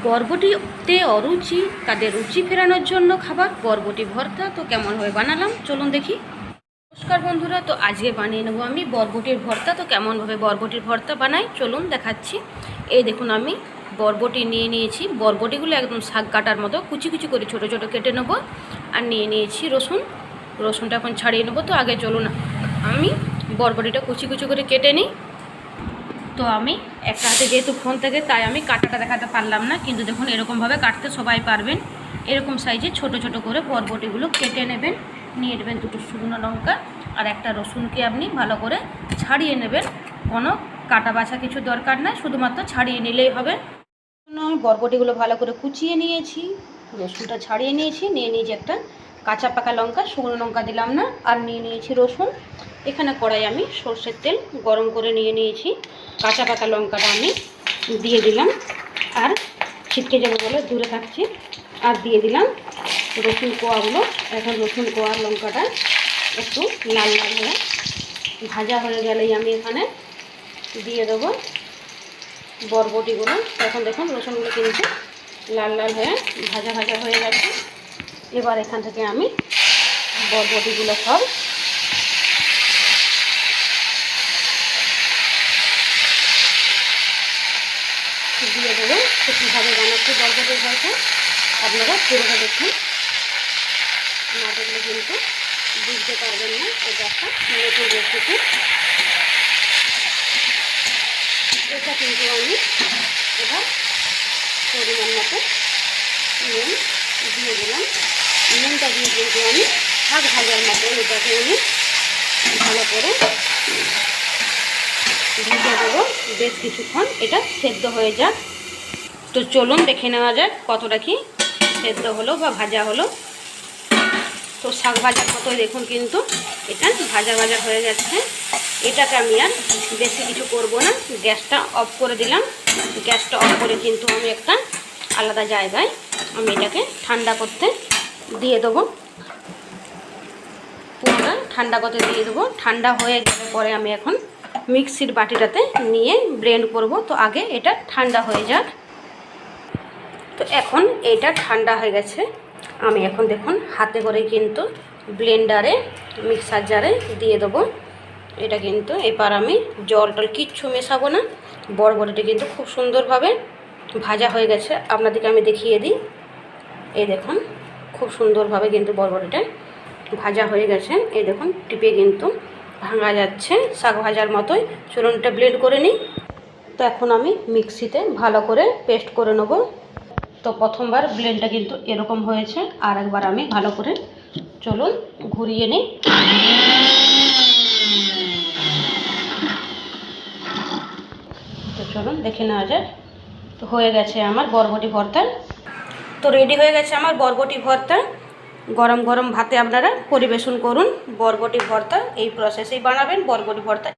বরবটিতে অরুচি তাদের রুচি ফেরানোর জন্য খাবার বরবটি ভর্তা। তো কেমনভাবে বানালাম চলুন দেখি। নমস্কার বন্ধুরা, তো আজকে বানিয়ে নেবো আমি বরবটির ভর্তা। তো কেমনভাবে বরবটির ভর্তা বানাই চলুন দেখাচ্ছি। এই দেখুন আমি বরবটি নিয়ে নিয়েছি, বরবটিগুলো একদম শাক কাটার মতো কুচি কুচি করে ছোটো ছোটো কেটে নেবো। আর নিয়ে নিয়েছি রসুনটা এখন ছাড়িয়ে নেবো। তো আগে চলুন আমি বরবটিটা কুচি কুচি করে কেটে নিই। তো আমি একটা হাতে যেহেতু ফোন থেকে তাই আমি কাটাটা দেখাতে পারলাম না, কিন্তু দেখুন এরকমভাবে কাটতে সবাই পারবেন। এরকম সাইজে ছোট ছোট করে বরবটিগুলো কেটে নেবেন। নিয়ে নেবেন দুটো শুকনো লঙ্কা আর একটা রসুনকে আপনি ভালো করে ছাড়িয়ে নেবেন। কোনো কাটা বাছা কিছু দরকার নাই, শুধুমাত্র ছাড়িয়ে নিলেই হবে। আমি বরবটিগুলো ভালো করে কুচিয়ে নিয়েছি, রসুনটা ছাড়িয়ে নিয়েছি, নিয়ে নিয়েছি একটা কাঁচা পাকা লঙ্কা, শুকনো লঙ্কা দিলাম না, আর নিয়ে নিয়েছি রসুন। এখানে কড়াই আমি সর্ষের তেল গরম করে নিয়ে নিয়েছি। কাঁচা পাকা লঙ্কাটা আমি দিয়ে দিলাম, আর ছিটকে যাবে বলে দূরে থাকছি। আর দিয়ে দিলাম রসুন কোয়াগুলো। এখন রসুন কোয়ার লঙ্কাটা একটু লাল লাল হয়ে ভাজা হয়ে গেলেই আমি এখানে দিয়ে দেবো বরবটিগুলো। এখন দেখুন রসুনগুলো কিন্তু লাল লাল হয়ে ভাজা ভাজা হয়ে গেছে। এবার এখান থেকে আমি বরবটিগুলো সব দিয়ে দেবো। তো কীভাবে বানাচ্ছি বরবটির ভর্তা আপনারা পুরোটা দেখুন, না দেখলে কিন্তু বুঝতে পারবেন না। এটা একটা নতুন রেসিপি। এটা কিন্তু আমি এবার পরিমাণ মতো নুন দিয়ে দিলাম। নুনটা দিয়ে কিন্তু আমি শাক ভাজার মতো এটাকে আমি ভালো করে ভেজে দেবো বেশ কিছুক্ষণ, এটা সেদ্ধ হয়ে যাক। তো চলুন দেখে নেওয়া যাক কতটা কি সেদ্ধ হলো বা ভাজা হলো। তো শাক ভাজার মতোই দেখুন কিন্তু এটা ভাজা ভাজা হয়ে যাচ্ছে। এটাকে আমি আর বেশি কিছু করব না, গ্যাসটা অফ করে দিলাম। গ্যাসটা অফ করে কিন্তু আমি একটা আলাদা জায়গায় আমি এটাকে ঠান্ডা করতে দিয়ে দেবো। পুরোটা ঠান্ডা করতে দিয়ে দেবো। ঠান্ডা হয়ে গেলে পরে আমি এখন মিক্সির বাটিটাতে নিয়ে ব্লেন্ড করব। তো আগে এটা ঠান্ডা হয়ে যাক। তো এখন এটা ঠান্ডা হয়ে গেছে। আমি এখন দেখুন হাতে করে কিন্তু ব্লেন্ডারে মিক্সার জারে দিয়ে দেবো। এটা কিন্তু এবার আমি জল টল কিচ্ছু মেশাবো না। বরবটিটা কিন্তু খুব সুন্দরভাবে ভাজা হয়ে গেছে, আপনাদেরকে আমি দেখিয়ে দিই। এই দেখুন খুব সুন্দরভাবে কিন্তু বরবটিটা ভাজা হয়ে গেছে। এই দেখুন টিপে কিন্তু ভাঙা যাচ্ছে শাক ভাজার মতোই। চলুন এটা ব্লেন্ড করে নিই। তো এখন আমি মিক্সিতে ভালো করে পেস্ট করে নেব। তো প্রথমবার ব্লেন্ডটা কিন্তু এরকম হয়েছে, আর একবার আমি ভালো করে চলুন ঘুরিয়ে নিই। তো চলুন দেখে নেওয়া যায়। তো হয়ে গেছে আমার বরবটি ভর্তা। তো রেডি হয়ে গেছে আমার বরবটি ভর্তা। গরম গরম ভাতে আপনারা পরিবেশন করুন বরবটি ভর্তা। এই প্রসেসেই বানাবেন বরবটি ভর্তা।